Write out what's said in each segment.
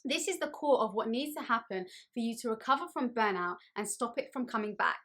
This is the core of what needs to happen for you to recover from burnout and stop it from coming back.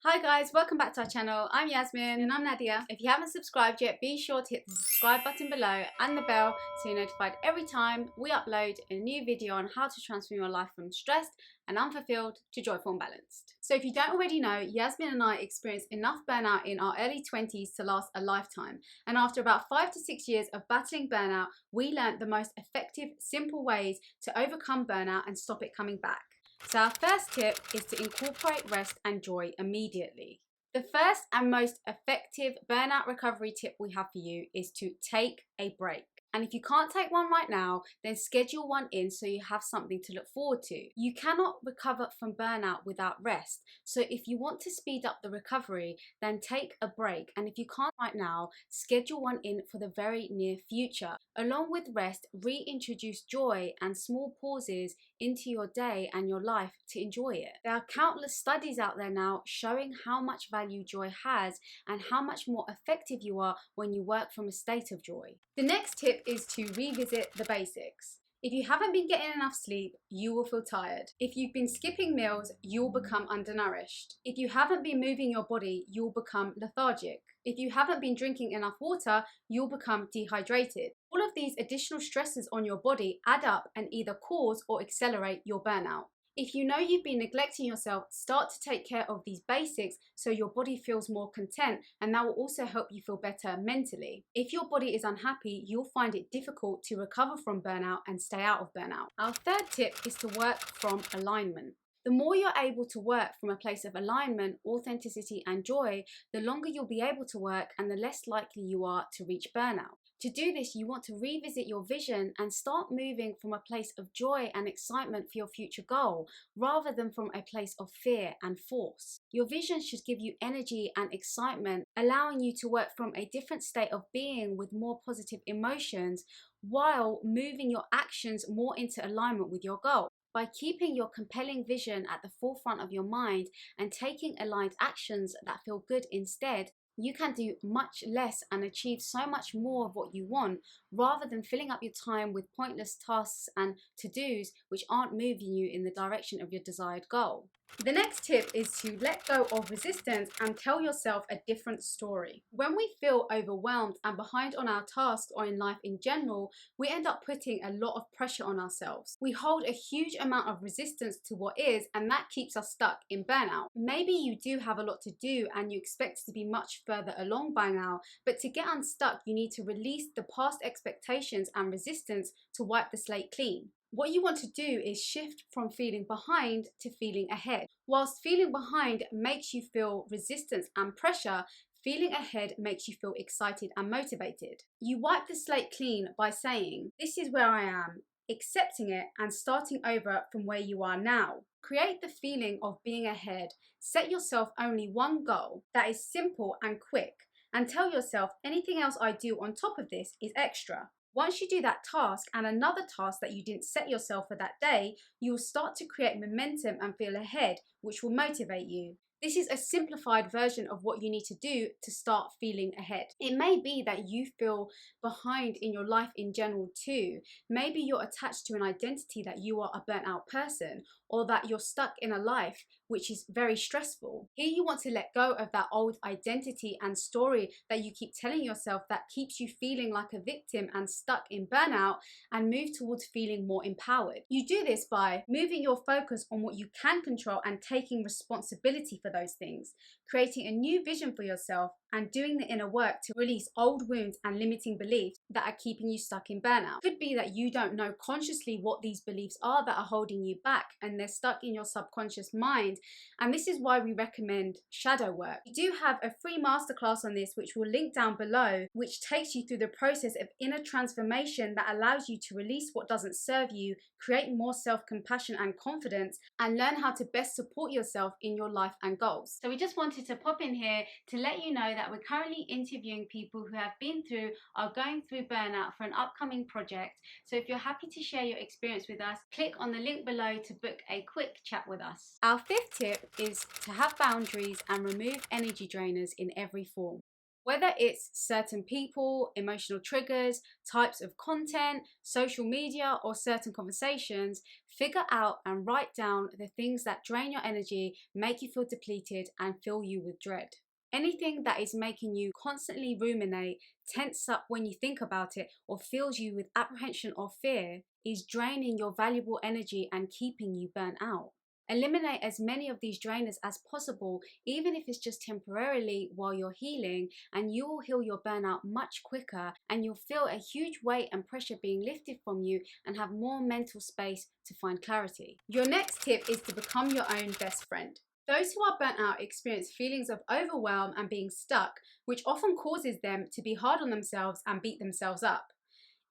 Hi guys, welcome back to our channel. I'm Yasmin And I'm Nadia. If you haven't subscribed yet, be sure to hit the subscribe button below and the bell so you're notified every time we upload a new video on how to transform your life from stressed and unfulfilled to joyful and balanced. So if you don't already know, Yasmin and I experienced enough burnout in our early 20s to last a lifetime. And after about 5 to 6 years of battling burnout, we learned the most effective, simple ways to overcome burnout and stop it coming back. So our first tip is to incorporate rest and joy immediately. The first and most effective burnout recovery tip we have for you is to take a break. And if you can't take one right now, then schedule one in so you have something to look forward to. You cannot recover from burnout without rest. So if you want to speed up the recovery, then take a break. And if you can't right now, schedule one in for the very near future. Along with rest, reintroduce joy and small pauses into your day and your life to enjoy it. There are countless studies out there now showing how much value joy has and how much more effective you are when you work from a state of joy. The next tip is to revisit the basics. If you haven't been getting enough sleep, you will feel tired. If you've been skipping meals, you'll become undernourished. If you haven't been moving your body, you'll become lethargic. If you haven't been drinking enough water, you'll become dehydrated. All of these additional stresses on your body add up and either cause or accelerate your burnout. If you know you've been neglecting yourself, start to take care of these basics so your body feels more content, and that will also help you feel better mentally. If your body is unhappy, you'll find it difficult to recover from burnout and stay out of burnout. Our third tip is to work from alignment. The more you're able to work from a place of alignment, authenticity, and joy, the longer you'll be able to work and the less likely you are to reach burnout. To do this, you want to revisit your vision and start moving from a place of joy and excitement for your future goal, rather than from a place of fear and force. Your vision should give you energy and excitement, allowing you to work from a different state of being with more positive emotions, while moving your actions more into alignment with your goal. By keeping your compelling vision at the forefront of your mind and taking aligned actions that feel good instead, you can do much less and achieve so much more of what you want, rather than filling up your time with pointless tasks and to-dos which aren't moving you in the direction of your desired goal. The next tip is to let go of resistance and tell yourself a different story. When we feel overwhelmed and behind on our tasks or in life in general, we end up putting a lot of pressure on ourselves. We hold a huge amount of resistance to what is, and that keeps us stuck in burnout. Maybe you do have a lot to do and you expect to be much further along by now, but to get unstuck, you need to release the past expectations and resistance to wipe the slate clean. What you want to do is shift from feeling behind to feeling ahead. Whilst feeling behind makes you feel resistance and pressure, feeling ahead makes you feel excited and motivated. You wipe the slate clean by saying, "This is where I am," accepting it and starting over from where you are now. Create the feeling of being ahead. Set yourself only one goal that is simple and quick, and tell yourself anything else I do on top of this is extra. Once you do that task and another task that you didn't set yourself for that day, you will start to create momentum and feel ahead, which will motivate you. This is a simplified version of what you need to do to start feeling ahead. It may be that you feel behind in your life in general too. Maybe you're attached to an identity that you are a burnt out person, or that you're stuck in a life which is very stressful. Here you want to let go of that old identity and story that you keep telling yourself that keeps you feeling like a victim and stuck in burnout, and move towards feeling more empowered. You do this by moving your focus on what you can control and taking responsibility for those things, creating a new vision for yourself, and doing the inner work to release old wounds and limiting beliefs that are keeping you stuck in burnout. It could be that you don't know consciously what these beliefs are that are holding you back, and they're stuck in your subconscious mind, and this is why we recommend shadow work. We do have a free masterclass on this, which we'll link down below, which takes you through the process of inner transformation that allows you to release what doesn't serve you, create more self-compassion and confidence, and learn how to best support yourself in your life and goals. So we just wanted to pop in here to let you know that we're currently interviewing people who have been through or going through burnout for an upcoming project. So if you're happy to share your experience with us, click on the link below to book a quick chat with us. Our fifth tip is to have boundaries and remove energy drainers in every form. Whether it's certain people, emotional triggers, types of content, social media, or certain conversations, figure out and write down the things that drain your energy, make you feel depleted, and fill you with dread. Anything that is making you constantly ruminate, tense up when you think about it, or fills you with apprehension or fear is draining your valuable energy and keeping you burnt out. Eliminate as many of these drainers as possible, even if it's just temporarily while you're healing, and you will heal your burnout much quicker, and you'll feel a huge weight and pressure being lifted from you and have more mental space to find clarity. Your next tip is to become your own best friend. Those who are burnt out experience feelings of overwhelm and being stuck, which often causes them to be hard on themselves and beat themselves up.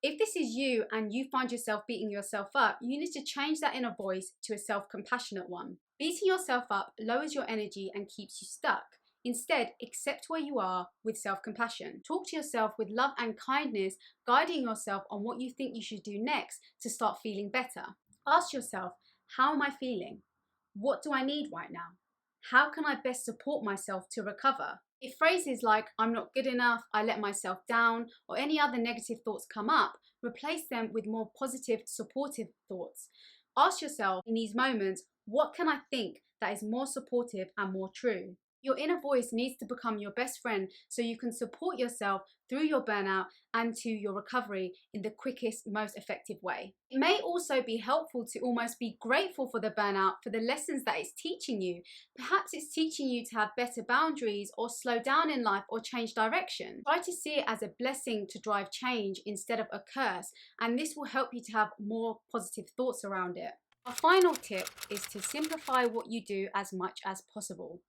If this is you and you find yourself beating yourself up, you need to change that inner voice to a self-compassionate one. Beating yourself up lowers your energy and keeps you stuck. Instead, accept where you are with self-compassion. Talk to yourself with love and kindness, guiding yourself on what you think you should do next to start feeling better. Ask yourself, how am I feeling? What do I need right now? How can I best support myself to recover? If phrases like, I'm not good enough, I let myself down, or any other negative thoughts come up, replace them with more positive, supportive thoughts. Ask yourself in these moments, what can I think that is more supportive and more true? Your inner voice needs to become your best friend so you can support yourself through your burnout and to your recovery in the quickest, most effective way. It may also be helpful to almost be grateful for the burnout for the lessons that it's teaching you. Perhaps it's teaching you to have better boundaries or slow down in life or change direction. Try to see it as a blessing to drive change instead of a curse, and this will help you to have more positive thoughts around it. Our final tip is to simplify what you do as much as possible.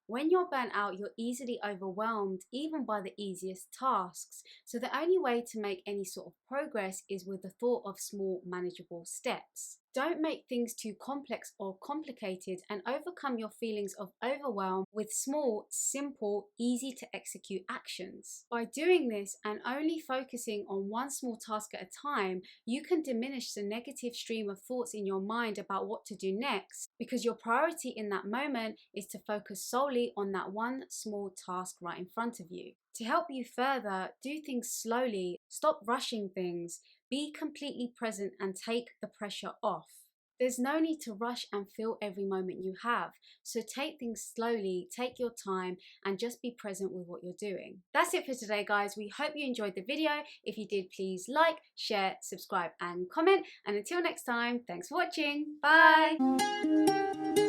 When you're burnt out, you're easily overwhelmed, even by the easiest tasks. So the only way to make any sort of progress is with the thought of small, manageable steps. Don't make things too complex or complicated, and overcome your feelings of overwhelm with small, simple, easy to execute actions. By doing this and only focusing on one small task at a time, you can diminish the negative stream of thoughts in your mind about what to do next, because your priority in that moment is to focus solely on that one small task right in front of you. To help you further, do things slowly, stop rushing things, be completely present and take the pressure off. There's no need to rush and feel every moment you have, so take things slowly, take your time, and just be present with what you're doing. That's it for today, guys. We hope you enjoyed the video. If you did, please like, share, subscribe, and comment. And until next time, thanks for watching. Bye!